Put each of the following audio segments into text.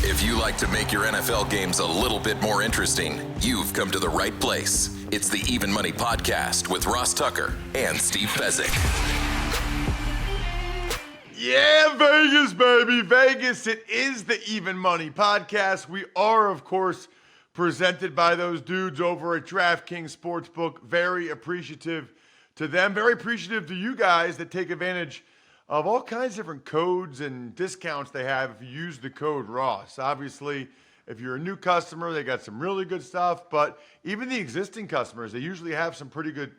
If you like to make your NFL games a little bit more interesting, you've come to the right place. It's the Even Money Podcast with Ross Tucker and Steve Fezzik. Yeah, Vegas, baby. Vegas. It is the Even Money Podcast. We are, of course, presented by those dudes over at DraftKings Sportsbook. Very appreciative to them. Very appreciative to you guys that take advantage of all kinds of different codes and discounts they have if you use the code Ross. Obviously, if you're a new customer, they got some really good stuff. But even the existing customers, they usually have some pretty good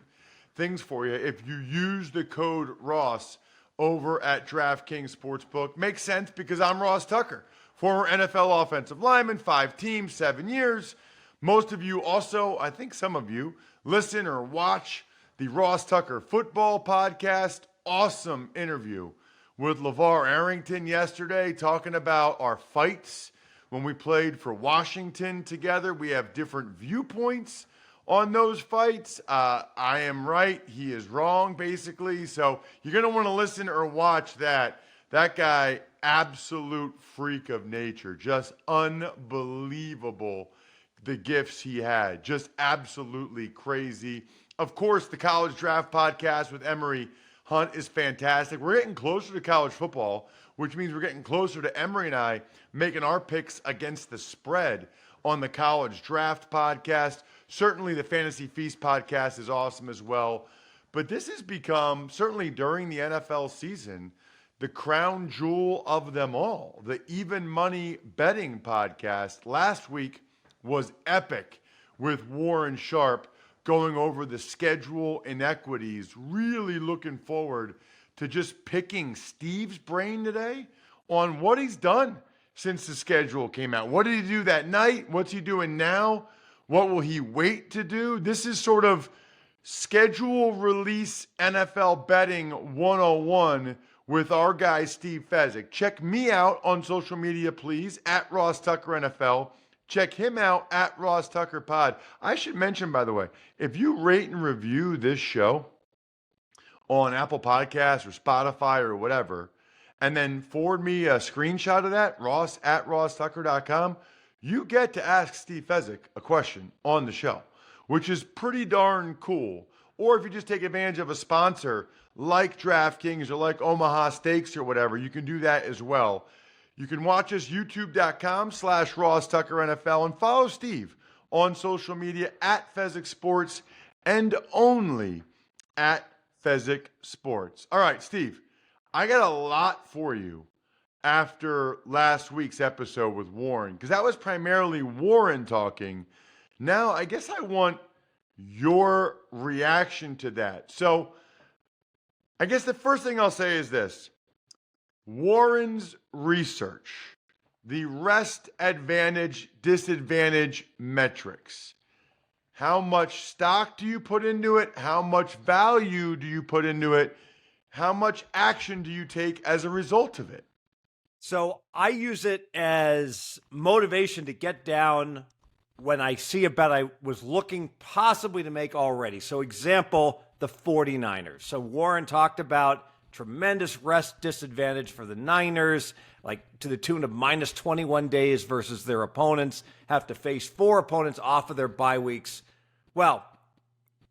things for you if you use the code Ross over at DraftKings Sportsbook. Makes sense because I'm Ross Tucker, former NFL offensive lineman, 5 teams, 7 years. Most of you also, I think some of you, listen or watch the Ross Tucker Football Podcast. Awesome interview with LeVar Arrington yesterday, talking about our fights when we played for Washington together. We have different viewpoints on those fights. I am right, he is wrong, basically. So you're going to want to listen or watch that. That guy, absolute freak of nature, just unbelievable, the gifts he had, just absolutely crazy. Of course, the College Draft Podcast with Emory Hunt is fantastic. We're getting closer to college football, which means we're getting closer to Emory and I making our picks against the spread on the College Draft Podcast. Certainly the Fantasy Feast podcast is awesome as well. But this has become, certainly during the NFL season, the crown jewel of them all. The Even Money Betting Podcast last week was epic with Warren Sharp going over the schedule inequities. Really looking forward to just picking Steve's brain today on what he's done since the schedule came out. What did he do that night? What's he doing now? What will he wait to do? This is sort of schedule release NFL betting 101 with our guy Steve Fezzik. Check me out on social media, please, at Ross Tucker NFL. Check him out at Ross Tucker Pod. I should mention, by the way, if you rate and review this show on Apple Podcasts or Spotify or whatever, and then forward me a screenshot of that, Ross at RossTucker.com, you get to ask Steve Fezzik a question on the show, which is pretty darn cool. Or if you just take advantage of a sponsor like DraftKings or like Omaha Steaks or whatever, you can do that as well. You can watch us youtube.com/RossTuckerNFL and follow Steve on social media at Fezzik Sports and only at Fezzik Sports. All right, Steve, I got a lot for you after last week's episode with Warren, because that was primarily Warren talking. Now, I guess I want your reaction to that. So I guess the first thing I'll say is this. Warren's research, the rest advantage, disadvantage metrics. How much stock do you put into it? How much value do you put into it? How much action do you take as a result of it? So I use it as motivation to get down when I see a bet I was looking possibly to make already. So example, the 49ers. So Warren talked about tremendous rest disadvantage for the Niners, like to the tune of minus 21 days versus their opponents, have to face 4 opponents off of their bye weeks. Well,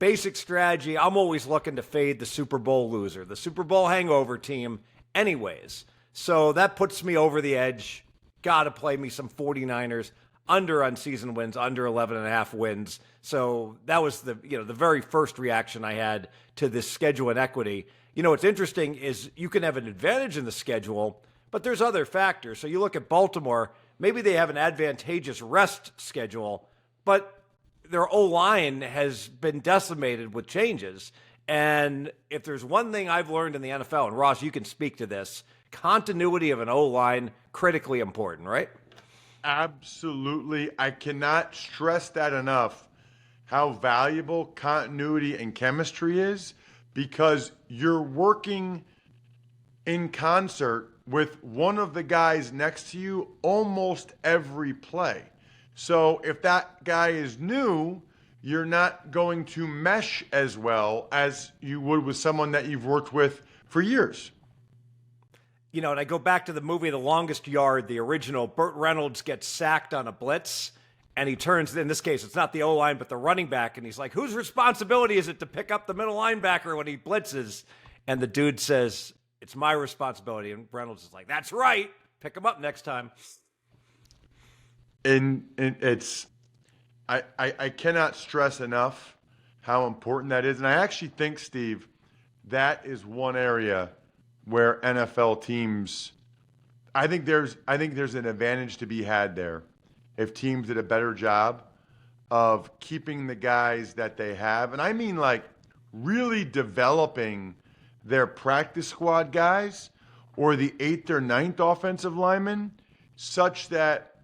basic strategy, I'm always looking to fade the Super Bowl loser, the Super Bowl hangover team anyways. So that puts me over the edge. Got to play me some 49ers under unseasoned wins, under 11.5 wins. So that was the very first reaction I had to this schedule inequity. What's interesting is you can have an advantage in the schedule, but there's other factors. So you look at Baltimore, maybe they have an advantageous rest schedule, but their O-line has been decimated with changes. And if there's one thing I've learned in the NFL, and Ross, you can speak to this, continuity of an O-line, critically important, right? Absolutely. I cannot stress that enough, how valuable continuity and chemistry is, because you're working in concert with one of the guys next to you almost every play. So if that guy is new, you're not going to mesh as well as you would with someone that you've worked with for years. And I go back to the movie The Longest Yard, the original. Burt Reynolds gets sacked on a blitz, and he turns, in this case, it's not the O-line, but the running back, and he's like, whose responsibility is it to pick up the middle linebacker when he blitzes? And the dude says, it's my responsibility. And Reynolds is like, that's right. Pick him up next time. And it's, I cannot stress enough how important that is. And I actually think, Steve, that is one area where NFL teams, I think there's an advantage to be had there if teams did a better job of keeping the guys that they have. And I mean like really developing their practice squad guys or the 8th or 9th offensive linemen such that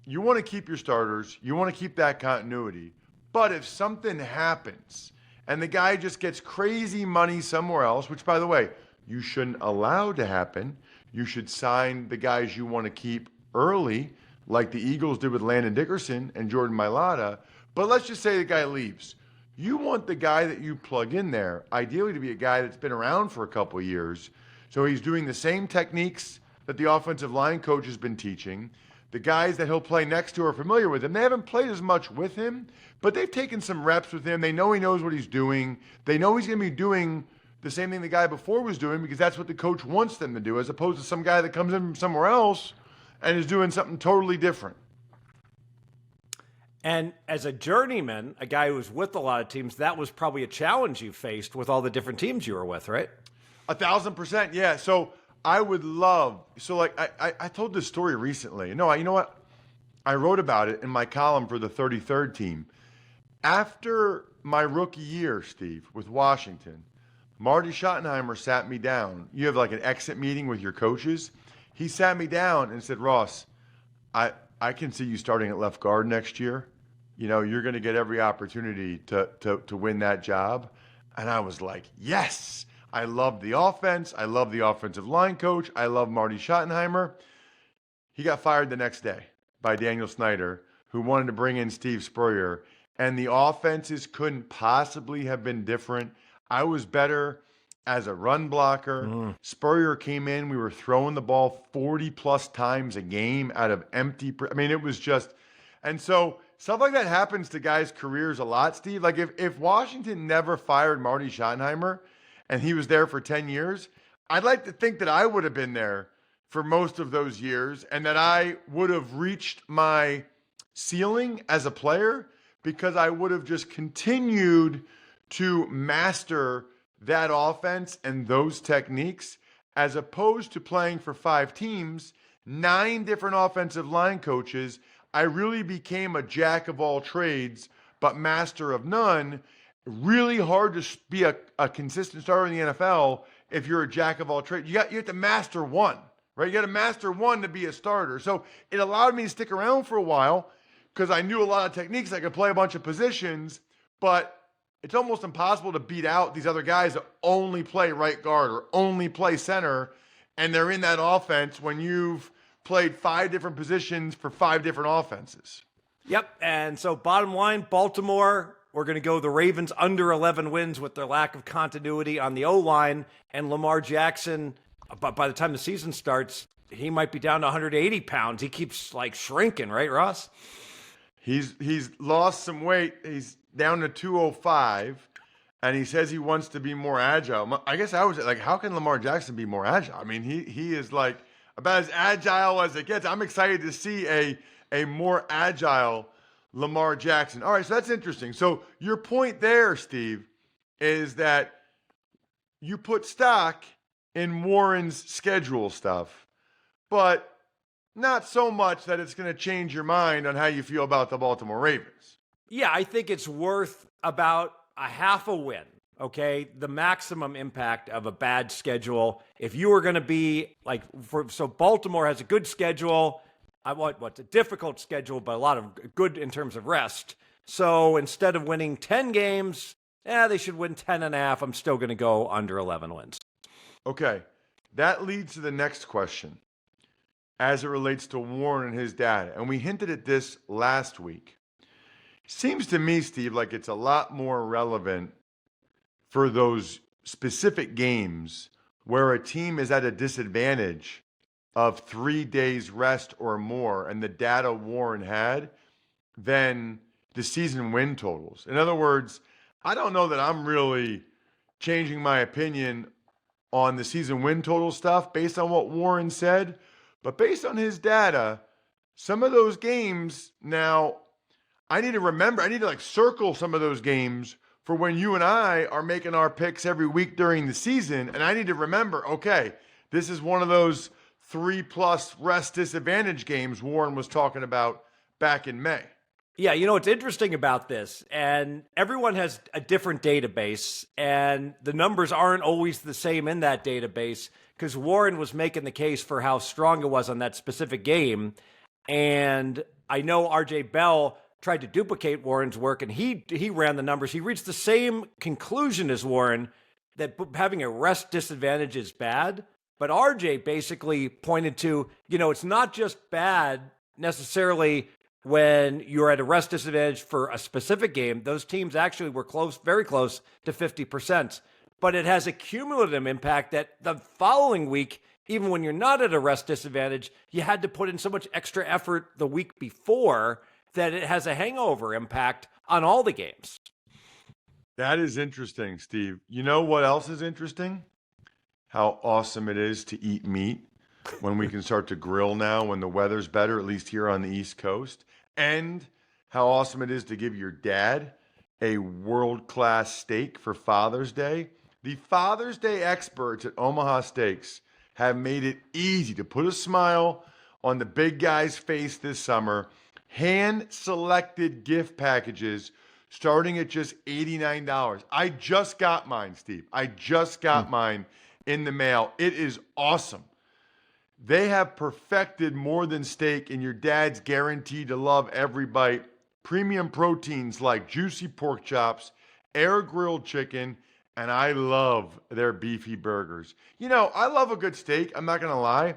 you want to keep your starters, you want to keep that continuity. But if something happens and the guy just gets crazy money somewhere else, which, by the way, you shouldn't allow to happen, you should sign the guys you want to keep early, like the Eagles did with Landon Dickerson and Jordan Mailata. But let's just say the guy leaves. You want the guy that you plug in there, ideally to be a guy that's been around for a couple of years, so he's doing the same techniques that the offensive line coach has been teaching. The guys that he'll play next to are familiar with him. They haven't played as much with him, but they've taken some reps with him. They know he knows what he's doing. They know he's going to be doing the same thing the guy before was doing because that's what the coach wants them to do, as opposed to some guy that comes in from somewhere else and is doing something totally different. And as a journeyman, a guy who was with a lot of teams, that was probably a challenge you faced with all the different teams you were with, right? 1,000%, yeah. So I would love, I told this story recently. No, you know what? I wrote about it in my column for the 33rd team. After my rookie year, Steve, with Washington, Marty Schottenheimer sat me down. You have like an exit meeting with your coaches. He sat me down and said, Ross, I can see you starting at left guard next year. You know, you're going to get every opportunity to win that job. And I was like, yes. I love the offense. I love the offensive line coach. I love Marty Schottenheimer. He got fired the next day by Daniel Snyder, who wanted to bring in Steve Spurrier. And the offenses couldn't possibly have been different. I was better as a run blocker. Spurrier came in. We were throwing the ball 40-plus times a game out of empty. It was just – and so stuff like that happens to guys' careers a lot, Steve. Like if Washington never fired Marty Schottenheimer – and he was there for 10 years, I'd like to think that I would have been there for most of those years and that I would have reached my ceiling as a player because I would have just continued to master that offense and those techniques as opposed to playing for 5 teams, 9 different offensive line coaches. I really became a jack of all trades, but master of none. Really hard to be a consistent starter in the NFL if you're a jack of all trades. You have to master one, right? You got to master one to be a starter. So it allowed me to stick around for a while because I knew a lot of techniques. I could play a bunch of positions, but it's almost impossible to beat out these other guys that only play right guard or only play center, and they're in that offense when you've played 5 different positions for 5 different offenses. Yep, and so bottom line, Baltimore, we're going to go the Ravens under 11 wins with their lack of continuity on the O-line, and Lamar Jackson, by the time the season starts, he might be down to 180 pounds. He keeps like shrinking, right, Ross? He's lost some weight. He's down to 205, and he says he wants to be more agile. I guess I was like, how can Lamar Jackson be more agile? I mean, he is like about as agile as it gets. I'm excited to see a more agile Lamar Jackson. All right, so that's interesting. So your point there, Steve, is that you put stock in Warren's schedule stuff, but not so much that it's going to change your mind on how you feel about the Baltimore Ravens. Yeah, I think it's worth about a half a win, okay? The maximum impact of a bad schedule. If you were going to be like, so Baltimore has a good schedule. What's a difficult schedule, but a lot of good in terms of rest. So instead of winning 10 games, they should win 10 and a half. I'm still going to go under 11 wins. Okay. That leads to the next question as it relates to Warren and his data. And we hinted at this last week. Seems to me, Steve, like it's a lot more relevant for those specific games where a team is at a disadvantage of 3 days rest or more, and the data Warren had, than the season win totals. In other words, I don't know that I'm really changing my opinion on the season win total stuff based on what Warren said, but based on his data, some of those games now, I need to like circle some of those games for when you and I are making our picks every week during the season. And I need to remember, okay, this is one of those 3+ rest disadvantage games Warren was talking about back in May. Yeah, what's interesting about this, and everyone has a different database, and the numbers aren't always the same in that database, because Warren was making the case for how strong it was on that specific game. And I know RJ Bell tried to duplicate Warren's work, and he ran the numbers. He reached the same conclusion as Warren, that having a rest disadvantage is bad. But RJ basically pointed to, it's not just bad necessarily when you're at a rest disadvantage for a specific game. Those teams actually were close, very close to 50%. But it has a cumulative impact that the following week, even when you're not at a rest disadvantage, you had to put in so much extra effort the week before that it has a hangover impact on all the games. That is interesting, Steve. You know what else is interesting? How awesome it is to eat meat when we can start to grill now when the weather's better, at least here on the East Coast. And how awesome it is to give your dad a world-class steak for Father's Day. The Father's Day experts at Omaha Steaks have made it easy to put a smile on the big guy's face this summer. Hand-selected gift packages starting at just $89. I just got mine, Steve. I just got mine in the mail. It is awesome. They have perfected more than steak, and your dad's guaranteed to love every bite. Premium proteins like juicy pork chops, air-grilled chicken, and I love their beefy burgers. I love a good steak, I'm not going to lie,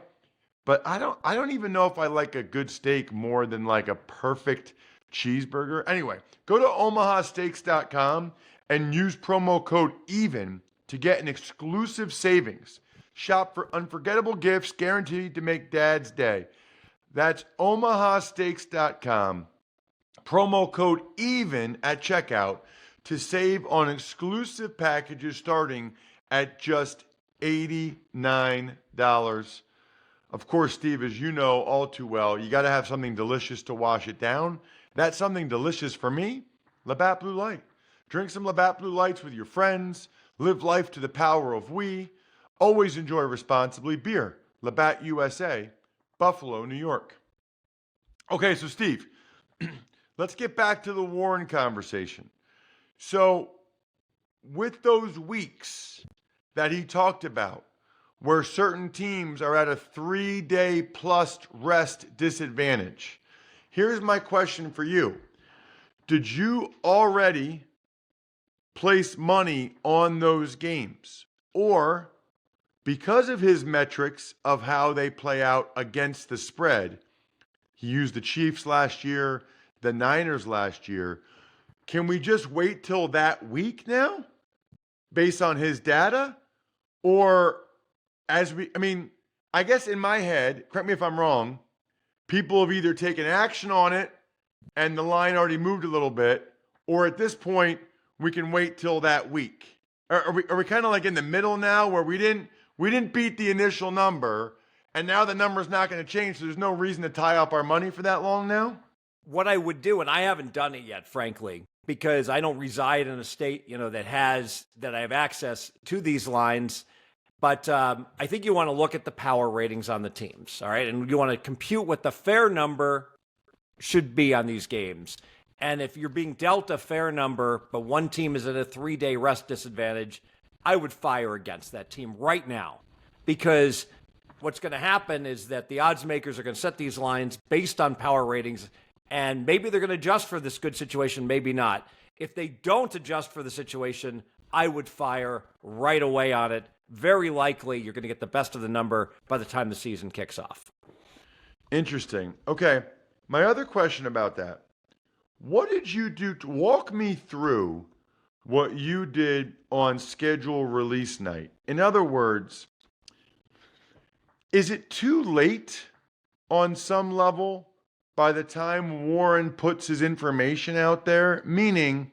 but I don't even know if I like a good steak more than like a perfect cheeseburger. Anyway, go to omahasteaks.com and use promo code EVEN to get an exclusive savings. Shop for unforgettable gifts guaranteed to make Dad's day. That's omahasteaks.com. Promo code EVEN at checkout to save on exclusive packages starting at just $89. Of course, Steve, as you know all too well, you got to have something delicious to wash it down. That's something delicious for me, Labatt Blue Light. Drink some Labatt Blue Lights with your friends. Live life to the power of we. Always enjoy responsibly. Beer, Labatt USA, Buffalo, New York. Okay, so Steve, let's get back to the Warren conversation. So with those weeks that he talked about, where certain teams are at a 3-day plus rest disadvantage, here's my question for you. Did you already place money on those games? Or because of his metrics of how they play out against the spread, he used the Chiefs last year, the Niners last year, can we just wait till that week now based on his data? Or I guess in my head, correct me if I'm wrong, people have either taken action on it and the line already moved a little bit, or at this point, we can wait till that week. Are we kind of like in the middle now where we didn't beat the initial number, and now the number's not going to change, so there's no reason to tie up our money for that long now? What I would do, and I haven't done it yet, frankly, because I don't reside in a state, that I have access to these lines. But I think you want to look at the power ratings on the teams, all right? And you want to compute what the fair number should be on these games. And if you're being dealt a fair number, but one team is at a 3-day rest disadvantage, I would fire against that team right now. Because what's going to happen is that the odds makers are going to set these lines based on power ratings, and maybe they're going to adjust for this good situation, maybe not. If they don't adjust for the situation, I would fire right away on it. Very likely you're going to get the best of the number by the time the season kicks off. Interesting. Okay. My other question about that, what did you do to walk me through what you did on schedule release night? In other words, Is it too late on some level by the time Warren puts his information out there? Meaning,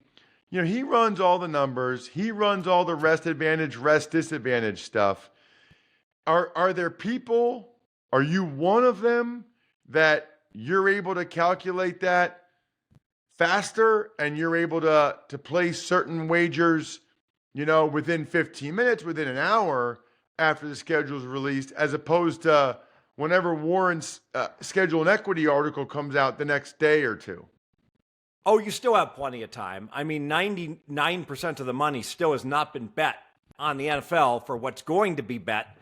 he runs all the numbers, he runs all the rest advantage, rest disadvantage stuff. Are there people, are you one of them, that you're able to calculate that faster and you're able to place certain wagers, within 15 minutes, within an hour after the schedule is released, as opposed to whenever Warren's schedule and equity article comes out the next day or two? Oh, you still have plenty of time. I mean, 99% of the money still has not been bet on the NFL for what's going to be bet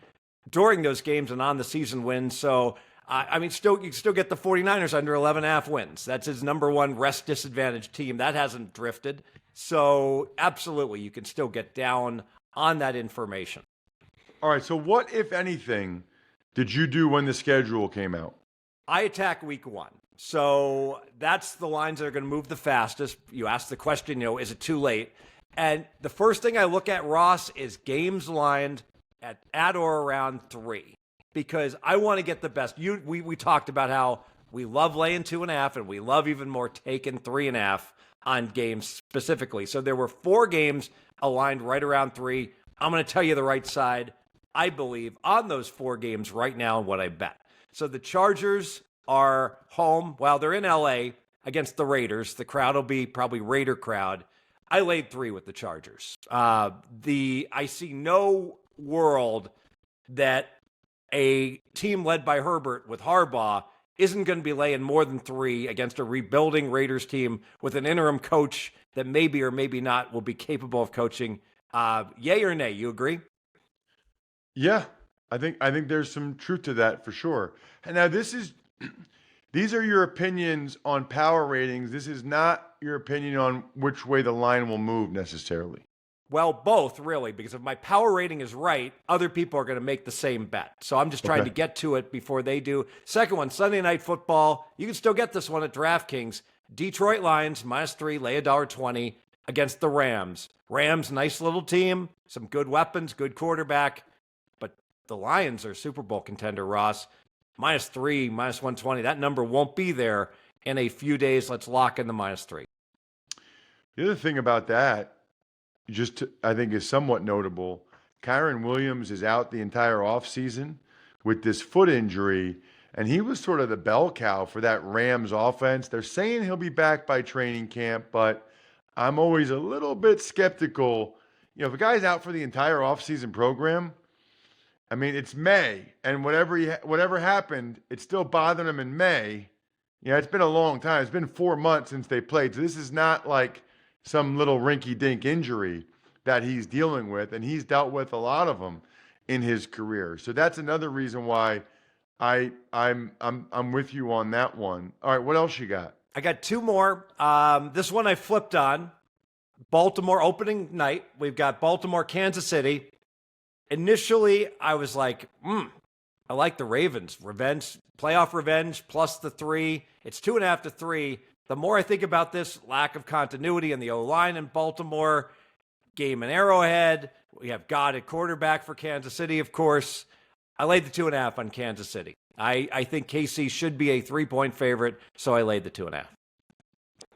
during those games and on the season wins. So, you can still get the 49ers under 11.5 wins. That's his number one rest disadvantage team. That hasn't drifted. So, absolutely, you can still get down on that information. All right, so what, if anything, did you do when the schedule came out? I attack week 1. So that's the lines that are going to move the fastest. You asked the question, is it too late? And the first thing I look at, Ross, is games lined at or around 3, because I want to get the best. We talked about how we love laying 2.5, and we love even more taking 3.5 on games specifically. So there were 4 games aligned right around 3. I'm going to tell you the right side, I believe, on those 4 games right now and what I bet. So the Chargers are home. Well, they're in LA against the Raiders. The crowd will be probably Raider crowd. I laid 3 with the Chargers. I see no world that a team led by Herbert with Harbaugh isn't going to be laying more than 3 against a rebuilding Raiders team with an interim coach that maybe or maybe not will be capable of coaching. Yay or nay? You agree? Yeah, I think there's some truth to that for sure. And now these are your opinions on power ratings. This is not your opinion on which way the line will move necessarily. Well, both, really, because if my power rating is right, other people are going to make the same bet. So I'm just trying to get to it before they do. Second one, Sunday Night Football. You can still get this one at DraftKings. Detroit Lions, -3, lay $1.20 against the Rams. Rams, nice little team, some good weapons, good quarterback. But the Lions are Super Bowl contender, Ross. -3, -120. That number won't be there in a few days. Let's lock in the -3. The other thing about that, I think is somewhat notable. Kyron Williams is out the entire offseason with this foot injury, and he was sort of the bell cow for that Rams offense. They're saying he'll be back by training camp, but I'm always a little bit skeptical. If a guy's out for the entire offseason program, I mean, it's May, and whatever happened, it's still bothering him in May. It's been a long time. It's been 4 months since they played, so this is not like some little rinky-dink injury that he's dealing with, and he's dealt with a lot of them in his career. So that's another reason why I'm with you on that one. All right, what else you got? I got 2 more. This one I flipped on. Baltimore opening night. We've got Baltimore, Kansas City. Initially, I was like, I like the Ravens. Playoff revenge plus the 3. It's 2.5 to 3. The more I think about this, lack of continuity in the O-line in Baltimore, game in Arrowhead. We have God at quarterback for Kansas City, of course. I laid the 2.5 on Kansas City. I think KC should be a 3-point favorite, so I laid the 2.5.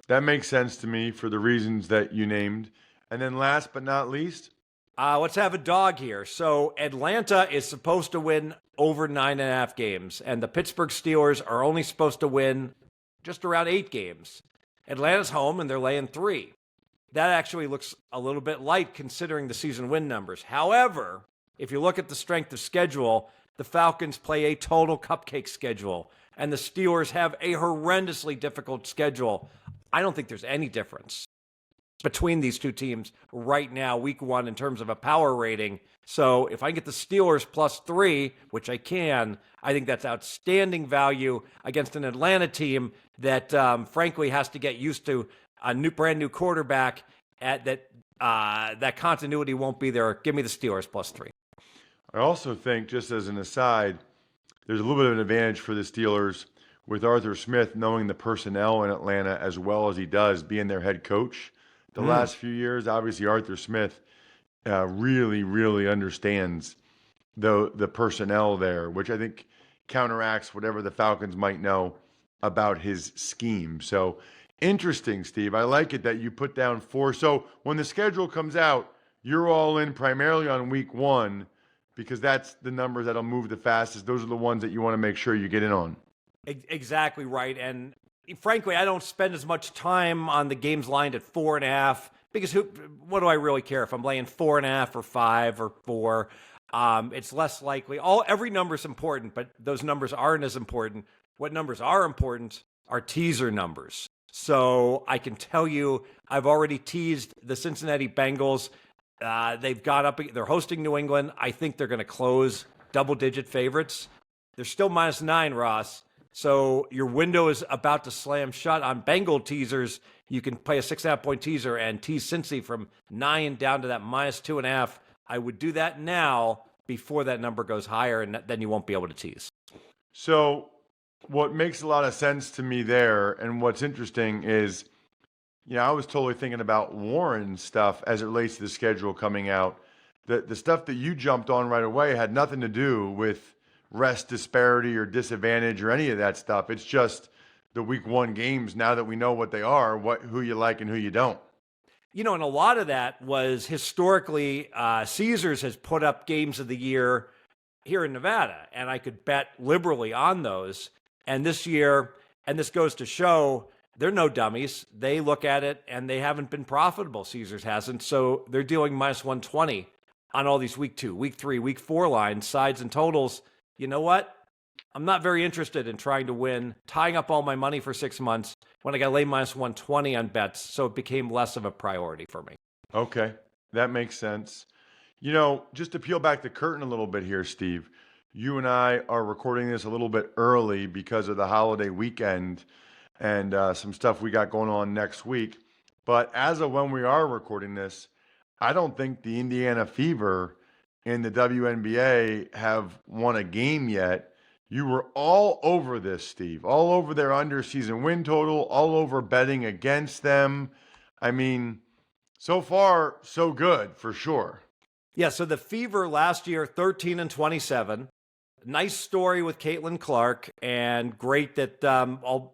That makes sense to me for the reasons that you named. And then last but not least, let's have a dog here. So Atlanta is supposed to win over 9.5 games, and the Pittsburgh Steelers are only supposed to win just around 8 games. Atlanta's home, and they're laying 3. That actually looks a little bit light considering the season win numbers. However, if you look at the strength of schedule, the Falcons play a total cupcake schedule, and the Steelers have a horrendously difficult schedule. I don't think there's any difference between these two teams right now, week 1, in terms of a power rating. So if I get the Steelers +3, which I can, I think that's outstanding value against an Atlanta team that, frankly, has to get used to a brand new quarterback. That continuity won't be there. Give me the Steelers +3. I also think, just as an aside, there's a little bit of an advantage for the Steelers with Arthur Smith knowing the personnel in Atlanta as well as he does, being their head coach. The last few years, obviously, Arthur Smith really, really understands the personnel there, which I think counteracts whatever the Falcons might know about his scheme. So interesting, Steve. I like it that you put down 4. So when the schedule comes out, you're all in primarily on week 1 because that's the numbers that'll move the fastest. Those are the ones that you want to make sure you get in on. Exactly right. And frankly, I don't spend as much time on the games lined at 4.5 because what do I really care if I'm laying 4.5 or 5 or 4? It's less likely. Every number is important, but those numbers aren't as important. What numbers are important are teaser numbers. So I can tell you, I've already teased the Cincinnati Bengals. They've got up. They're hosting New England. I think they're going to close double-digit favorites. They're still -9, Ross. So your window is about to slam shut on Bengal teasers. You can play a 6.5-point teaser and tease Cincy from 9 down to that -2.5. I would do that now before that number goes higher, and then you won't be able to tease. So what makes a lot of sense to me there, and what's interesting is, I was totally thinking about Warren's stuff as it relates to the schedule coming out. The stuff that you jumped on right away had nothing to do with rest disparity or disadvantage or any of that stuff. It's just the week 1 games, now that we know what they are, who you like and who you don't. And a lot of that was historically, Caesars has put up games of the year here in Nevada, and I could bet liberally on those. And this year, and this goes to show, they're no dummies. They look at it, and they haven't been profitable. Caesars hasn't, so they're dealing -120 on all these week 2, week 3, week 4 lines, sides, and totals. You know what? I'm not very interested in trying to win, tying up all my money for 6 months when I got to lay -120 on bets, so it became less of a priority for me. Okay, that makes sense. Just to peel back the curtain a little bit here, Steve, you and I are recording this a little bit early because of the holiday weekend and some stuff we got going on next week. But as of when we are recording this, I don't think the Indiana Fever in the WNBA have won a game yet. You were all over this, Steve, all over their under-season win total, all over betting against them. I mean, so far, so good for sure. Yeah, so the Fever last year, 13-27. Nice story with Caitlin Clark, and great that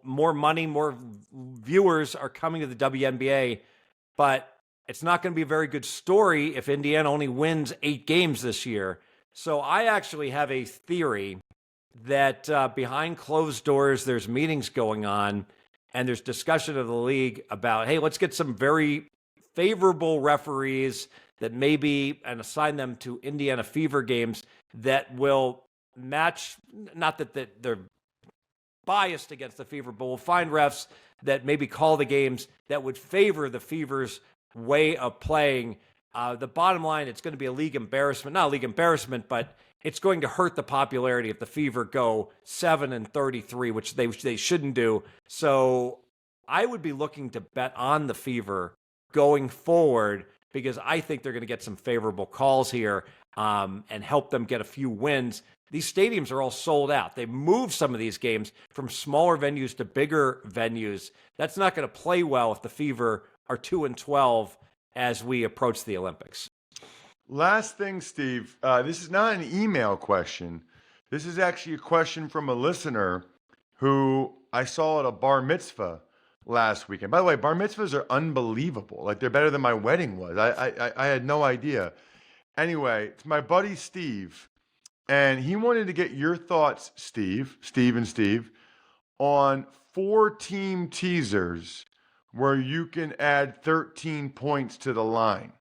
more money, more viewers are coming to the WNBA. But it's not going to be a very good story if Indiana only wins 8 games this year. So I actually have a theory that behind closed doors, there's meetings going on, and there's discussion of the league about, hey, let's get some very favorable referees that maybe, and assign them to Indiana Fever games that will match, not that they're biased against the Fever, but we'll find refs that maybe call the games that would favor the Fever's way of playing. The bottom line, it's going to be a league embarrassment. Not a league embarrassment, but it's going to hurt the popularity if the Fever go 7-33, which they shouldn't do. So I would be looking to bet on the Fever going forward because I think they're going to get some favorable calls here and help them get a few wins. These stadiums are all sold out. They moved some of these games from smaller venues to bigger venues. That's not going to play well if the Fever are 2-12 as we approach the Olympics. Last thing, Steve, this is not an email question. This is actually a question from a listener who I saw at a bar mitzvah last weekend. By the way, bar mitzvahs are unbelievable. Like, they're better than my wedding was. I had no idea. Anyway, it's my buddy Steve, and he wanted to get your thoughts, Steve, on 4-team teasers where you can add 13 points to the line.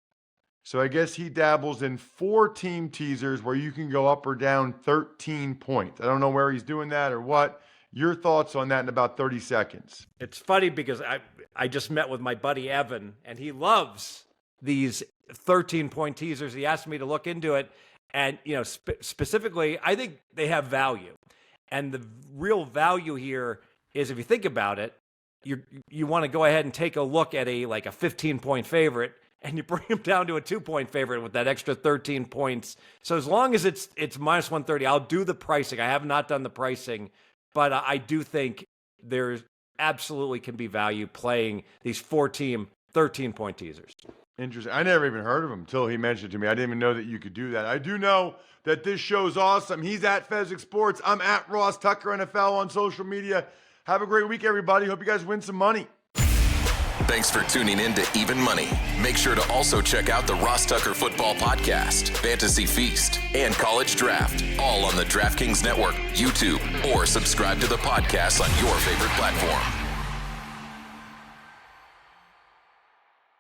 So I guess he dabbles in 4-team teasers where you can go up or down 13 points. I don't know where he's doing that or what. Your thoughts on that in about 30 seconds. It's funny because I just met with my buddy Evan, and he loves these 13-point teasers. He asked me to look into it. And, specifically, I think they have value. And the real value here is, if you think about it, you want to go ahead and take a look at a 15-point favorite, and you bring them down to a 2-point favorite with that extra 13 points. So as long as it's -130, I'll do the pricing. I have not done the pricing, but I do think there's absolutely can be value playing these 4-team 13-point teasers. Interesting. I never even heard of him until he mentioned it to me. I didn't even know that you could do that. I do know that this show's awesome. He's at Fezzik Sports. I'm at Ross Tucker NFL on social media. Have a great week, everybody. Hope you guys win some money. Thanks for tuning in to Even Money. Make sure to also check out the Ross Tucker Football Podcast, Fantasy Feast, and College Draft, all on the DraftKings Network, YouTube, or subscribe to the podcast on your favorite platform.